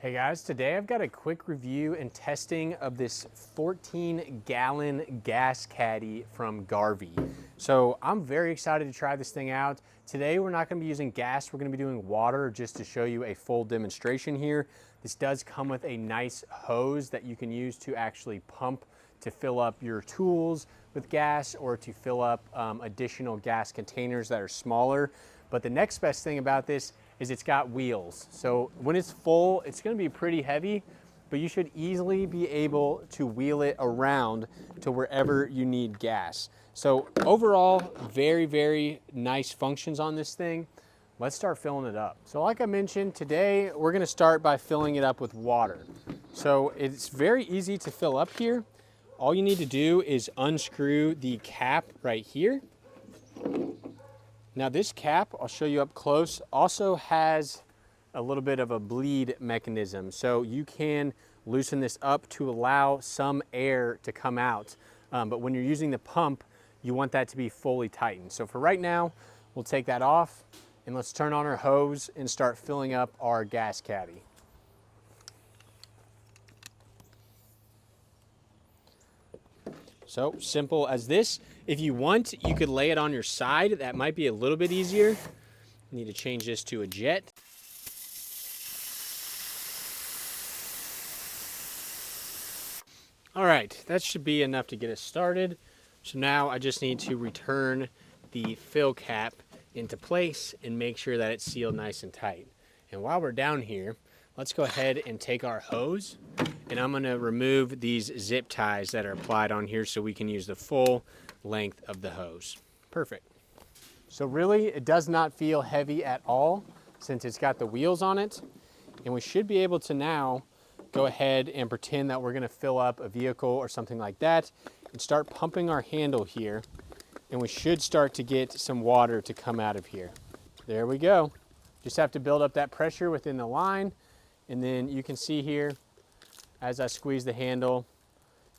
Hey guys, today I've got a quick review and testing of this 14-gallon gas caddy from Garvee. So I'm very excited to try this thing out. Today we're not going to be using gas, we're going to be doing water just to show you a full demonstration here. This does come with a nice hose that you can use to actually pump to fill up your tools with gas or to fill up additional gas containers that are smaller. But the next best thing about this is it's got wheels. So when it's full, it's gonna be pretty heavy, but you should easily be able to wheel it around to wherever you need gas. So overall, very, very nice functions on this thing. Let's start filling it up. So like I mentioned, today we're gonna start by filling it up with water. So it's very easy to fill up here. All you need to do is unscrew the cap right here. Now this cap, I'll show you up close, also has a little bit of a bleed mechanism. So you can loosen this up to allow some air to come out. But when you're using the pump, you want that to be fully tightened. So for right now, we'll take that off and let's turn on our hose and start filling up our gas caddy. So simple as this. If you want, you could lay it on your side. That might be a little bit easier. You need to change this to a jet. All right, that should be enough to get us started. So now I just need to return the fill cap into place and make sure that it's sealed nice and tight. And while we're down here, let's go ahead and take our hose, and I'm gonna remove these zip ties that are applied on here so we can use the full length of the hose. Perfect. So really, it does not feel heavy at all since it's got the wheels on it. And we should be able to now go ahead and pretend that we're gonna fill up a vehicle or something like that and start pumping our handle here. And we should start to get some water to come out of here. There we go. Just have to build up that pressure within the line. And then you can see here, as I squeeze the handle,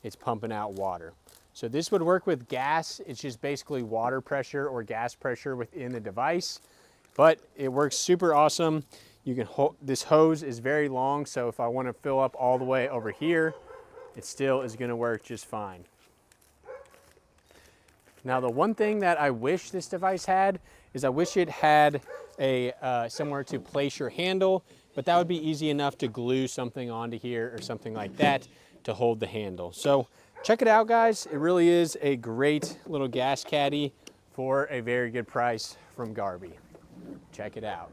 it's pumping out water. So this would work with gas. It's just basically water pressure or gas pressure within the device, but it works super awesome. You can hold, this hose is very long, so if I want to fill up all the way over here, it still is going to work just fine. Now the one thing that I wish this device had is I wish it had a somewhere to place your handle, but that would be easy enough to glue something onto here or something like that to hold the handle. So check it out, guys. It really is a great little gas caddy for a very good price from Garvee. Check it out.